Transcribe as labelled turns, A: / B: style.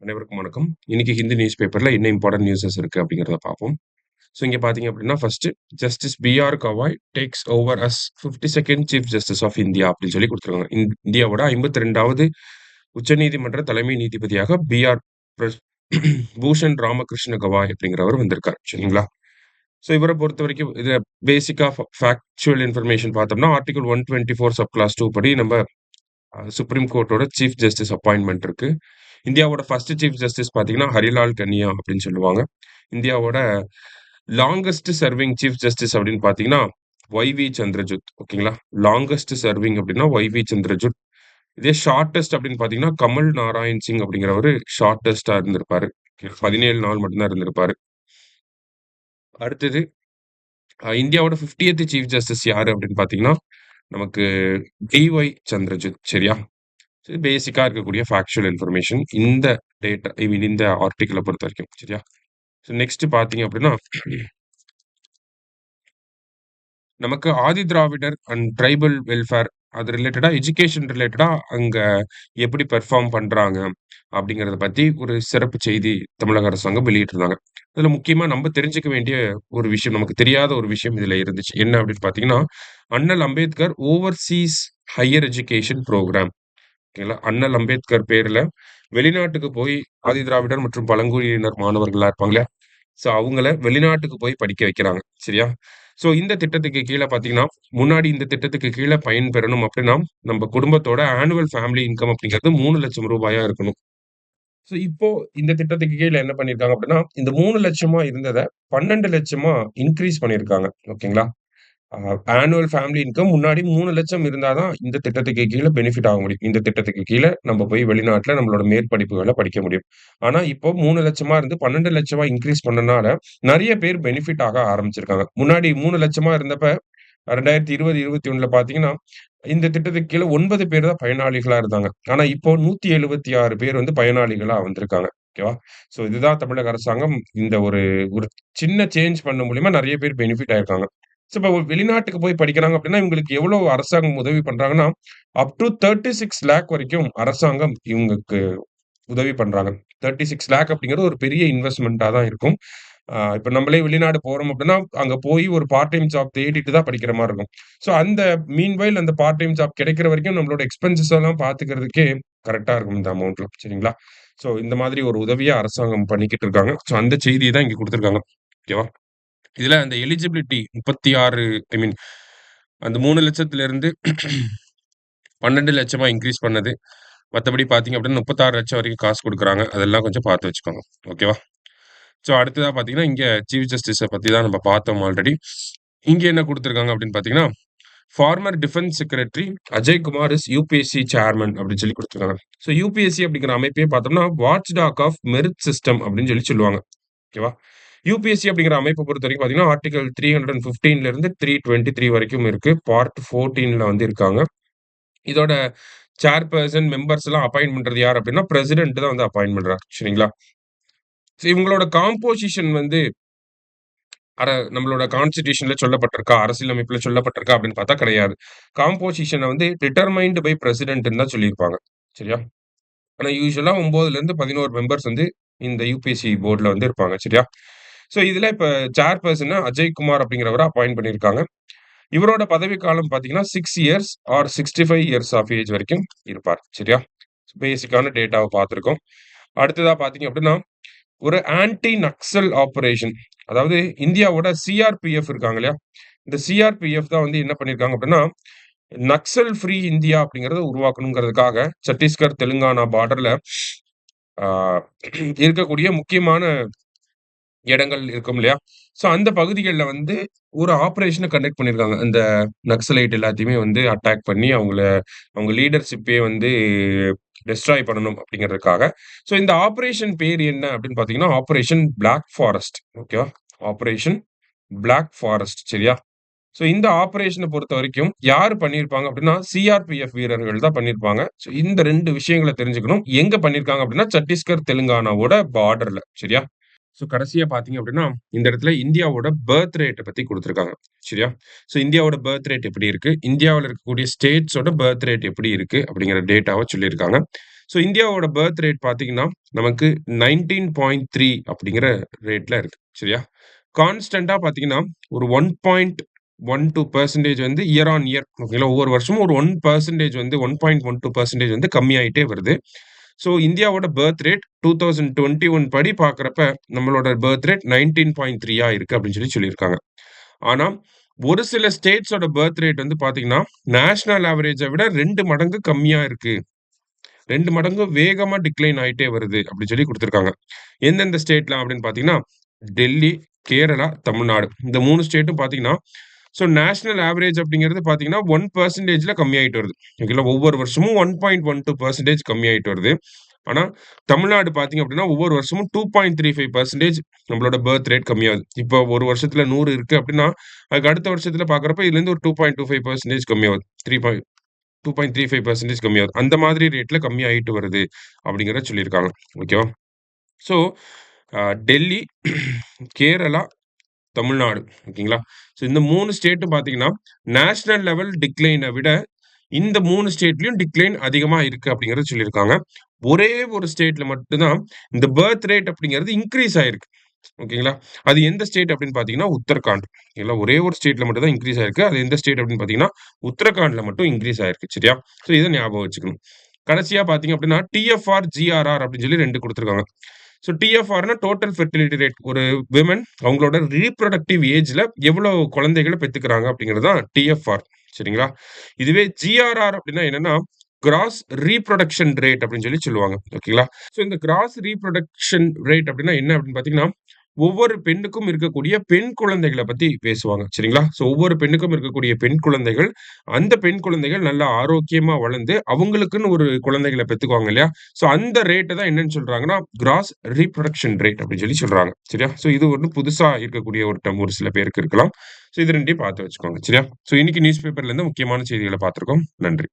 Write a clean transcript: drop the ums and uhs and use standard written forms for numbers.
A: அனைவருக்கும் வணக்கம். இன்னைக்கு ஹிந்து நியூஸ் பேப்பர்ல என்ன இம்பார்ட்டன்ட் நியூஸஸ் இருக்கு அப்படிங்கிறத பார்ப்போம். ஸோ இங்க பார்த்தீங்க அப்படின்னா, first justice BR. Gavai takes over as 52nd chief justice of India அப்படின்னு சொல்லி குடுத்துருக்காங்க. இந்தியாவோட 52வது உச்சநீதிமன்ற தலைமை நீதிபதியாக பி.ஆர். பிரஸ் பூஷன் ராமகிருஷ்ண கவாய் அப்படிங்கிறவர் வந்திருக்காரு. சரிங்களா? ஸோ இவர பொறுத்தவரைக்கும் இத பேசிக்கா ஃபேக்சுவல் இன்ஃபர்மேஷன் பார்த்தோம்னா, ஆர்டிகிள் 124 சப் கிளாஸ் 2 படி நம்ம சுப்ரீம் கோர்ட்டோட சீஃப் ஜஸ்டிஸ் அப்பாயின்ட்மென்ட் இருக்கு. இந்தியாவோட ஃபர்ஸ்ட் சீஃப் ஜஸ்டிஸ் பார்த்தீங்கன்னா, ஹரிலால் கன்னியா அப்படின்னு சொல்லுவாங்க. இந்தியாவோட லாங்கஸ்ட் சர்விங் சீஃப் ஜஸ்டிஸ் அப்படின்னு பார்த்தீங்கன்னா, ஒய்.வி. சந்திரசூட். ஓகேங்களா? லாங்கஸ்ட் சர்விங் அப்படின்னா ஒய்.வி. சந்திரசூட். இதே ஷார்ட்டஸ்ட் அப்படின்னு பார்த்தீங்கன்னா, கமல் நாராயண் சிங் அப்படிங்கிறவரு ஷார்ட்டஸ்ட்டா இருந்திருப்பாரு. 17 நாள் மட்டும் தான் இருந்திருப்பாரு. அடுத்தது இந்தியாவோட 50த் சீஃப் ஜஸ்டிஸ் யாரு அப்படின்னு பார்த்தீங்கன்னா, நமக்கு டி.ஒய். சந்திரசூட். சரியா? பேசிக்கா இருக்கக்கூடிய ஃபேக்சுவல் இன்ஃபர்மேஷன் இந்த டேட்டா ஐ மீன் இந்த ஆர்டிக்கிள பொறுத்தவரைக்கும். சரியா? ஸோ நெக்ஸ்ட் பார்த்தீங்க அப்படின்னா, நமக்கு Adi Dravidar and tribal welfare அது ரிலேட்டடா எஜுகேஷன் ரிலேட்டடா அங்க எப்படி பெர்ஃபார்ம் பண்றாங்க அப்படிங்கிறத பத்தி ஒரு சிறப்பு செய்தி தமிழக அரசாங்கம் வெளியிட்டிருந்தாங்க. இதுல முக்கியமா நம்ம தெரிஞ்சுக்க வேண்டிய ஒரு விஷயம், நமக்கு தெரியாத ஒரு விஷயம் இதுல இருந்துச்சு. என்ன அப்படின்னு பார்த்தீங்கன்னா, அண்ணல் Ambedkar Overseas higher education program. ஓகேங்களா? அண்ணல் அம்பேத்கர் பேர்ல வெளிநாட்டுக்கு போய் ஆதி திராவிடர் மற்றும் பழங்குடியினர் மாணவர்களா இருப்பாங்க இல்லையா? ஸோ அவங்கள வெளிநாட்டுக்கு போய் படிக்க வைக்கிறாங்க. சரியா? ஸோ இந்த திட்டத்துக்கு கீழ பார்த்தீங்கன்னா, முன்னாடி இந்த திட்டத்துக்கு கீழ பயன்பெறணும் அப்படின்னா, நம்ம குடும்பத்தோட ஆனுவல் ஃபேமிலி இன்கம் அப்படிங்கிறது ரூ. 3,00,000 இருக்கணும். ஸோ இப்போ இந்த திட்டத்துக்கு கீழ என்ன பண்ணியிருக்காங்க அப்படின்னா, இந்த 3,00,000 இருந்தத 12,00,000 இன்கிரீஸ் பண்ணியிருக்காங்க. ஓகேங்களா? அ ஆனுவல் ஃபேமிலி இன்கம் முன்னாடி 3,00,000 இருந்தா தான் இந்த திட்டத்துக்கு கீழ பெனிஃபிட் ஆக முடியும். இந்த திட்டத்துக்கு கீழ நம்ம போய் வெளிநாட்ல நம்மளோட மேற்படிப்புகள படிக்க முடியும். ஆனா, இப்போ 3,00,000 இருந்து 12,00,000 இன்கிரீஸ் பண்ணனால, நெறைய பேர் பெனிஃபிட் ஆக ஆரம்பிச்சிருக்காங்க. முன்னாடி 3,00,000 இருந்தப்ப 2020, 21ல பார்த்தீங்கன்னா, இந்த திட்டத்துக்கு கீழ 9 பேர் தான் பயனாளிகளா இருந்தாங்க. ஆனா, இப்போ 176 பேர் வந்து பயனாளிகளா வந்திருக்காங்க. ஓகேவா? ஸோ இதுதான் தமிழக அரசாங்கம் இந்த ஒரு ஒரு சின்ன சேஞ்ச் பண்ண மூலியமா நெறைய பேர் பெனிஃபிட் ஆயிருக்காங்க. ஸோ இப்ப வெளிநாட்டுக்கு போய் படிக்கிறாங்க அப்படின்னா, இவங்களுக்கு எவ்வளவு அரசாங்கம் உதவி பண்றாங்கன்னா, அப் டூ 36 லேக் வரைக்கும் அரசாங்கம் இவங்களுக்கு உதவி பண்றாங்க. 36 லேக் அப்படிங்கிறது ஒரு பெரிய இன்வெஸ்ட்மென்ட்டா தான் இருக்கும். இப்ப நம்மளே வெளிநாடு போறோம் அப்படின்னா, அங்க போய் ஒரு பார்ட் டைம் ஜாப் தேடிட்டு தான் படிக்கிற மாரி இருக்கும். ஸோ அந்த மீன்வைல் அந்த பார்ட் டைம் ஜாப் கிடைக்கிற வரைக்கும் நம்மளோட எக்ஸ்பென்சஸ் எல்லாம் பார்த்துக்கிறதுக்கே கரெக்ட்டா இருக்கும் இந்த அமௌண்ட்லாம். சரிங்களா? ஸோ இந்த மாதிரி ஒரு உதவிய அரசாங்கம் பண்ணிக்கிட்டு இருக்காங்க. ஸோ அந்த செய்திய தான் இங்க குடுத்திருக்காங்க. ஓகேவா? இதுல அந்த எலிஜிபிலிட்டி 36 ஐ மீன் அந்த 3,00,000 12,00,000 இன்கிரீஸ் பண்ணது. மத்தபடி பார்த்தீங்க அப்படின்னா 36,00,000 வரைக்கும் காசு குடுக்குறாங்க. அதெல்லாம் கொஞ்சம் பார்த்து வச்சுக்கோங்க. ஓகேவா? ஸோ அடுத்ததா பார்த்தீங்கன்னா, இங்க சீஃப் ஜஸ்டிஸ பத்தி தான் நம்ம பார்த்தோம் ஆல்ரெடி. இங்க என்ன குடுத்துருக்காங்க அப்படின்னு பார்த்தீங்கன்னா, former defence secretary Ajay Kumar is UPSC chairman அப்படின்னு சொல்லி குடுத்துருக்காங்க. ஸோ யுபிஎஸ்சி அப்படிங்கிற அமைப்பே பார்த்தோம்னா, watchdog of merit system அப்படின்னு சொல்லி சொல்லுவாங்க. ஓகேவா? யுபிஎஸ்சி அப்படிங்கிற அமைப்ப பொறுத்தவரைக்கும் பார்த்தீங்கன்னா, ஆர்டிகிள் 315ல இருந்து 323 வரைக்கும் இருக்கு. பார்ட் 14ல வந்து இருக்காங்க. இதோட சேர்பெர்சன், மெம்பர்ஸ் எல்லாம் அப்பாயிண்ட் பண்றது யார் அப்படின்னா, பிரசிடென்ட் தான் வந்து அப்பாயிண்ட் பண்றார். சரிங்களா? சோ இவங்களோட காம்போசிஷன் வந்து நம்மளோட கான்ஸ்டிடியூஷன்ல சொல்லப்பட்டிருக்கா? அரசியலமைப்புல சொல்லப்பட்டிருக்கா? அப்படின்னு பார்த்தா கிடையாது. காம்போசிஷன வந்து டிட்டர்மைன்ட் பை பிரசிடென்ட்ன்னு தான் சொல்லியிருப்பாங்க. சரியா? ஆனா யூசுவலா 9லிருந்து 11 மெம்பர்ஸ் வந்து இந்த யுபிஎஸ்சி போர்ட்ல வந்து இருப்பாங்க. சரியா? சோ இதுல இப்ப சேர்பெர்சனா அஜய் குமார் அப்படிங்கிறவர அப்பாயிண்ட் பண்ணியிருக்காங்க. இவரோட பதவி காலம் பார்த்தீங்கன்னா, 6 years or 65 years of age வரைக்கும் இருப்பார். சரியா? பேசிக்கான டேட்டாவ பார்த்திருக்கோம். அடுத்ததா பார்த்தீங்க அப்படின்னா, ஒரு ஆன்டி நக்சல் ஆப்பரேஷன். அதாவது இந்தியாவோட சிஆர்பிஎஃப் இருக்காங்க இல்லையா? இந்த சிஆர்பிஎஃப் தான் வந்து என்ன பண்ணியிருக்காங்க அப்படின்னா, நக்சல் ஃப்ரீ இந்தியா அப்படிங்கிறத உருவாக்கணுங்கிறதுக்காக சத்தீஸ்கர், தெலுங்கானா பார்டர்ல ஆ இருக்கக்கூடிய முக்கியமான இடங்கள் இருக்கும் இல்லையா? ஸோ அந்த பகுதிகள்ல வந்து ஒரு ஆப்பரேஷன கண்டக்ட் பண்ணியிருக்காங்க. இந்த நக்சலைட் எல்லாத்தையுமே வந்து அட்டாக் பண்ணி அவங்க லீடர்ஷிப்பே வந்து டெஸ்ட்ராய் பண்ணணும் அப்படிங்கிறதுக்காக. ஸோ இந்த ஆப்பரேஷன் பேர் என்ன அப்படின்னு பார்த்தீங்கன்னா, ஆப்பரேஷன் பிளாக் ஃபாரஸ்ட். ஓகேவா? ஆப்பரேஷன் பிளாக் ஃபாரஸ்ட் சரியா? ஸோ இந்த ஆப்பரேஷன பொறுத்தவரைக்கும் யாரு பண்ணியிருப்பாங்க அப்படின்னா, சிஆர்பிஎஃப் வீரர்கள் தான் பண்ணியிருப்பாங்க. ஸோ இந்த 2 விஷயங்கள தெரிஞ்சுக்கணும். எங்க பண்ணியிருக்காங்க அப்படின்னா, சத்தீஸ்கர், தெலுங்கானாவோட பார்டர்ல. சரியா? ஸோ கடைசியா பார்த்தீங்க அப்படின்னா, இந்த இடத்துல இந்தியாவோட பர்த் ரேட்ட பத்தி குடுத்துருக்காங்க. சரியா? ஸோ இந்தியாவோட பர்த் ரேட் எப்படி இருக்கு? இந்தியாவுல இருக்கக்கூடிய ஸ்டேட்ஸோட பர்த் ரேட் எப்படி இருக்கு? அப்படிங்கிற டேட்டாவ சொல்லியிருக்காங்க. ஸோ இந்தியாவோட பர்த் ரேட் பார்த்தீங்கன்னா, நமக்கு 19.3 அப்படிங்கிற ரேட்ல இருக்கு. சரியா? கான்ஸ்டன்ட்டா பார்த்தீங்கன்னா, ஒரு 1.12% வந்து இயர் ஆன் இயர் ஓகேங்களா? ஒவ்வொரு வருஷமும் ஒரு 1% வந்து 1.12% வந்து கம்மியாயிட்டே வருது. ஸோ இந்தியாவோட பர்த் ரேட் 2021 படி பார்க்குறப்ப, நம்மளோட பர்த் ரேட் 19.3 இருக்கு அப்படின்னு சொல்லியிருக்காங்க. ஆனா, ஒரு சில ஸ்டேட்ஸோட பர்த் ரேட் வந்து பார்த்தீங்கன்னா, நேஷனல் ஆவரேஜ விட 2 மடங்கு கம்மியா இருக்கு. 2 மடங்கு வேகமா டிக்ளைன் ஆயிட்டே வருது அப்படின்னு சொல்லி குடுத்துருக்காங்க. எந்தெந்த ஸ்டேட்லாம் அப்படின்னு பார்த்தீங்கன்னா, டெல்லி, கேரளா, தமிழ்நாடு. இந்த 3 ஸ்டேட்டும் பார்த்தீங்கன்னா, ஸோ நேஷனல் ஆவரேஜ் அப்படிங்கிறது பார்த்தீங்கன்னா, 1%ல கம்மியாயிட்டு வருது. ஓகேங்களா? ஒவ்வொரு வருஷமும் 1.12% கம்மியாயிட்டு வருது. ஆனா, தமிழ்நாடு பார்த்தீங்க அப்படின்னா, ஒவ்வொரு வருஷமும் 2.35% நம்மளோட பர்த் ரேட் கம்மியாகுது. இப்போ ஒரு வருஷத்துல 100 இருக்கு அப்படின்னா, அதுக்கு அடுத்த வருஷத்துல பார்க்குறப்ப இதுலேருந்து ஒரு 2.25% கம்மியாகுது. 2.35% கம்மியாகுது. அந்த மாதிரி ரேட்ல கம்மியாயிட்டு வருது அப்படிங்கிறத சொல்லியிருக்காங்க. ஓகேவா? ஸோ, டெல்லி, கேரளா, தமிழ்நாடு ஓகேங்களா? ஸோ இந்த 3 ஸ்டேட்டும் பார்த்தீங்கன்னா, நேஷனல் லெவல் டிக்ளைன விட இந்த 3 ஸ்டேட்லயும் டிக்ளைன் அதிகமா இருக்கு அப்படிங்கிறத சொல்லியிருக்காங்க. ஒரே ஒரு ஸ்டேட்ல மட்டும் தான் இந்த பர்த் ரேட் அப்படிங்கிறது இன்கிரீஸ் ஆயிருக்கு. ஓகேங்களா? அது எந்த ஸ்டேட் அப்படின்னு பார்த்தீங்கன்னா, உத்தரகாண்ட். ஓகேங்களா? ஒரே ஒரு ஸ்டேட்ல மட்டும் தான் இன்கிரீஸ் ஆயிருக்கு. அது எந்த ஸ்டேட் அப்படின்னு பார்த்தீங்கன்னா, உத்தரகாண்ட்ல மட்டும் இன்கிரீஸ் ஆயிருக்கு. சரியா? ஸோ இத ஞாபகம் வச்சுக்கணும். கடைசியா பார்த்தீங்க அப்படின்னா, டிஎஃப்ஆர், ஜிஆர்ஆர் அப்படின்னு சொல்லி 2 குடுத்துருக்காங்க. ஸோ டிஎஃப்ஆர்னா டோட்டல் ஃபெர்டிலிட்டி ரேட். ஒரு விமன் அவங்களோட ரீப்ரொடக்டிவ் ஏஜ்ல எவ்வளவு குழந்தைகள பெத்துக்கிறாங்க அப்படிங்கிறது தான் டிஎஃப்ஆர். சரிங்களா? இதுவே ஜிஆர்ஆர் அப்படின்னா என்னன்னா, கிராஸ் ரீப்ரொடக்ஷன் ரேட் அப்படின்னு சொல்லி சொல்லுவாங்க. ஓகேங்களா? ஸோ இந்த கிராஸ் ரீப்ரொடக்ஷன் ரேட் அப்படின்னா என்ன அப்படின்னு பார்த்தீங்கன்னா, ஒவ்வொரு பெண்ணுக்கும் இருக்கக்கூடிய பெண் குழந்தைகள பத்தி பேசுவாங்க. சரிங்களா? ஸோ ஒவ்வொரு பெண்ணுக்கும் இருக்கக்கூடிய பெண் குழந்தைகள், அந்த பெண் குழந்தைகள் நல்லா ஆரோக்கியமா வளர்ந்து, அவங்களுக்குன்னு ஒரு குழந்தைகள பெத்துக்குவாங்க இல்லையா? ஸோ அந்த ரேட்ட தான் என்னன்னு சொல்றாங்கன்னா, கிராஸ் ரீப்ரொடக்ஷன் ரேட் அப்படின்னு சொல்லி சொல்றாங்க. சரியா? ஸோ இது வந்து புதுசா இருக்கக்கூடிய ஒரு டெர்ம் ஒரு சில பேருக்கு இருக்கலாம். ஸோ இது 2யும் பார்த்து வச்சுக்கோங்க. சரியா? ஸோ இன்னைக்கு நியூஸ் பேப்பர்ல இருந்து முக்கியமான செய்திகள பார்த்திருக்கோம். நன்றி.